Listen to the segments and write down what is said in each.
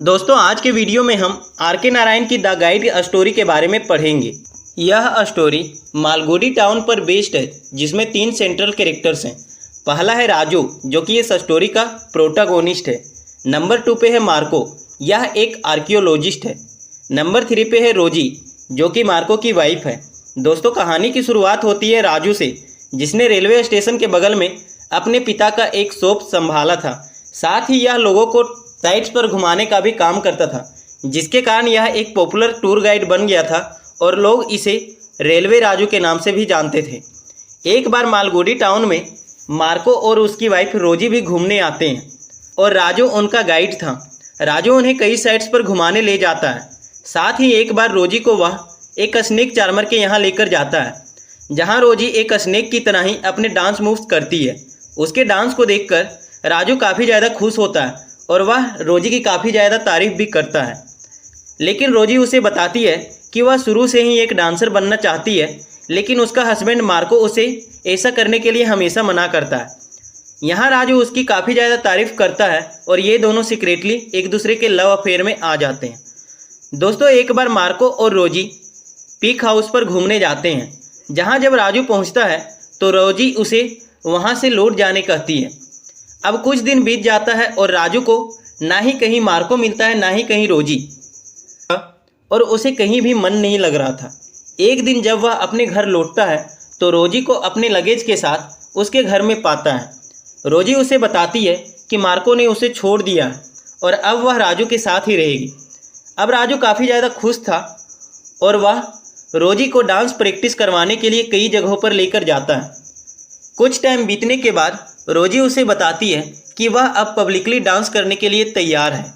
दोस्तों आज के वीडियो में हम आर के नारायण की द गाइड स्टोरी के बारे में पढ़ेंगे। यह स्टोरी मालगुडी टाउन पर बेस्ड है, जिसमें 3 सेंट्रल कैरेक्टर्स हैं। पहला है राजू, जो कि इस स्टोरी का प्रोटागोनिस्ट है। नंबर 2 पे है मार्को, यह एक आर्कियोलॉजिस्ट है। नंबर 3 पे है रोजी, जो कि मार्को की वाइफ है। दोस्तों कहानी की शुरुआत होती है राजू से, जिसने रेलवे स्टेशन के बगल में अपने पिता का एक शॉप संभाला था। साथ ही यह लोगों को साइट्स पर घुमाने का भी काम करता था, जिसके कारण यह एक पॉपुलर टूर गाइड बन गया था और लोग इसे रेलवे राजू के नाम से भी जानते थे। एक बार मालगुडी टाउन में मार्को और उसकी वाइफ रोजी भी घूमने आते हैं और राजू उनका गाइड था। राजू उन्हें कई साइट्स पर घुमाने ले जाता है। साथ ही एक बार रोजी को वह एक स्नेक चार्मर के यहाँ लेकर जाता है, जहाँ रोजी एक स्नेक की तरह ही अपने डांस मूव्स करती है। उसके डांस को देखकर राजू काफ़ी ज़्यादा खुश होता है और वह रोजी की काफ़ी ज़्यादा तारीफ भी करता है। लेकिन रोजी उसे बताती है कि वह शुरू से ही एक डांसर बनना चाहती है, लेकिन उसका हस्बैंड मार्को उसे ऐसा करने के लिए हमेशा मना करता है। यहाँ राजू उसकी काफ़ी ज़्यादा तारीफ करता है और ये दोनों सीक्रेटली एक दूसरे के लव अफेयर में आ जाते हैं। दोस्तों एक बार मार्को और रोजी पीक हाउस पर घूमने जाते हैं, जहाँ जब राजू पहुँचता है तो रोजी उसे वहाँ से लौट जाने कहती है। अब कुछ दिन बीत जाता है और राजू को ना ही कहीं मार्को मिलता है, ना ही कहीं रोजी, और उसे कहीं भी मन नहीं लग रहा था। एक दिन जब वह अपने घर लौटता है तो रोजी को अपने लगेज के साथ उसके घर में पाता है। रोजी उसे बताती है कि मार्को ने उसे छोड़ दिया है और अब वह राजू के साथ ही रहेगी। अब राजू काफ़ी ज़्यादा खुश था और वह रोजी को डांस प्रैक्टिस करवाने के लिए कई जगहों पर लेकर जाता है। कुछ टाइम बीतने के बाद रोजी उसे बताती है कि वह अब पब्लिकली डांस करने के लिए तैयार है।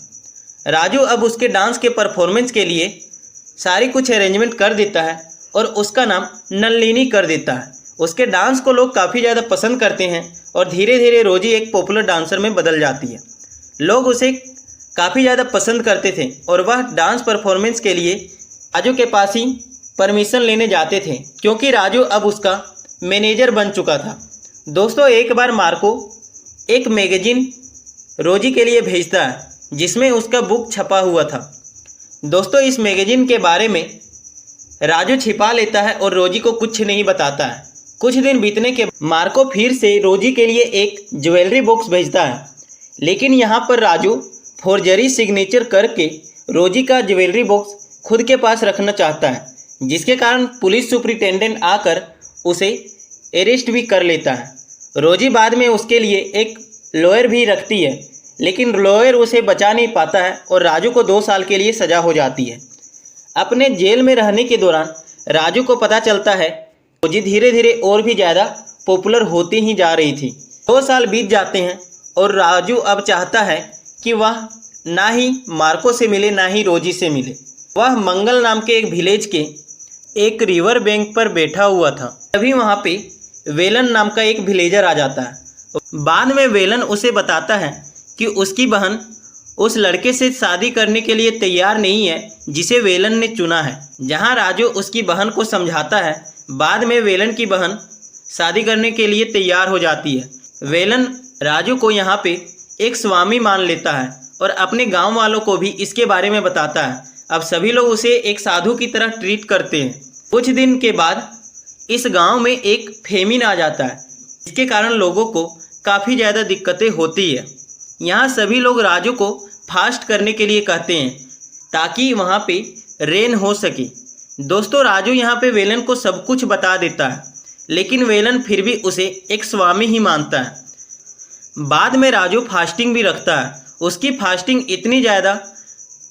राजू अब उसके डांस के परफॉर्मेंस के लिए सारी कुछ अरेंजमेंट कर देता है और उसका नाम नलिनी कर देता है। उसके डांस को लोग काफ़ी ज़्यादा पसंद करते हैं और धीरे धीरे रोजी एक पॉपुलर डांसर में बदल जाती है। लोग उसे काफ़ी ज़्यादा पसंद करते थे और वह डांस परफॉर्मेंस के लिए राजू के पास ही परमिशन लेने जाते थे, क्योंकि राजू अब उसका मैनेजर बन चुका था। दोस्तों एक बार मार्को एक मैगजीन रोजी के लिए भेजता है, जिसमें उसका बुक छपा हुआ था। दोस्तों इस मैगजीन के बारे में राजू छिपा लेता है और रोजी को कुछ नहीं बताता है। कुछ दिन बीतने के मार्को फिर से रोजी के लिए एक ज्वेलरी बॉक्स भेजता है, लेकिन यहाँ पर राजू फोर्जरी सिग्नेचर करके रोजी का ज्वेलरी बॉक्स खुद के पास रखना चाहता है, जिसके कारण पुलिस सुपरिटेंडेंट आकर उसे अरेस्ट भी कर लेता है। रोजी बाद में उसके लिए एक लॉयर भी रखती है, लेकिन लॉयर उसे बचा नहीं पाता है और राजू को 2 साल के लिए सज़ा हो जाती है। अपने जेल में रहने के दौरान राजू को पता चलता है रोजी धीरे धीरे और भी ज़्यादा पॉपुलर होती ही जा रही थी। 2 साल बीत जाते हैं और राजू अब चाहता है कि वह ना ही मार्को से मिले, ना ही रोजी से मिले। वह मंगल नाम के एक विलेज के एक रिवर बैंक पर बैठा हुआ था। तभी वहाँ पे वेलन नाम का एक विलेजर आ जाता है। बाद में वेलन उसे बताता है कि उसकी बहन उस लड़के से शादी करने के लिए तैयार नहीं है जिसे वेलन ने चुना है। जहाँ राजू उसकी बहन को समझाता है, बाद में वेलन की बहन शादी करने के लिए तैयार हो जाती है। वेलन राजू को यहाँ पे एक स्वामी मान लेता है और अपने गाँव वालों को भी इसके बारे में बताता है। अब सभी लोग उसे एक साधु की तरह ट्रीट करते हैं। कुछ दिन के बाद इस गांव में एक फेमिन आ जाता है, जिसके कारण लोगों को काफ़ी ज़्यादा दिक्कतें होती है। यहाँ सभी लोग राजू को फास्ट करने के लिए कहते हैं ताकि वहाँ पे रेन हो सके। दोस्तों राजू यहाँ पे वेलन को सब कुछ बता देता है, लेकिन वेलन फिर भी उसे एक स्वामी ही मानता है। बाद में राजू फास्टिंग भी रखता है। उसकी फास्टिंग इतनी ज़्यादा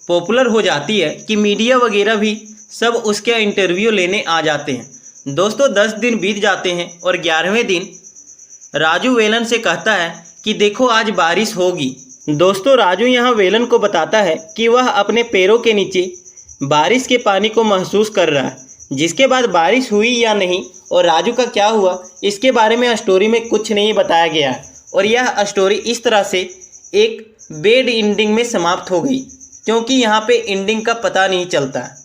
पॉपुलर हो जाती है कि मीडिया वगैरह भी सब उसके इंटरव्यू लेने आ जाते हैं। दोस्तों 10 दिन बीत जाते हैं और 11वें दिन राजू वेलन से कहता है कि देखो आज बारिश होगी। दोस्तों राजू यहाँ वेलन को बताता है कि वह अपने पैरों के नीचे बारिश के पानी को महसूस कर रहा है। जिसके बाद बारिश हुई या नहीं और राजू का क्या हुआ, इसके बारे में स्टोरी में कुछ नहीं बताया गया है और यह स्टोरी इस तरह से एक बैड एंडिंग में समाप्त हो गई, क्योंकि यहाँ पे एंडिंग का पता नहीं चलता है।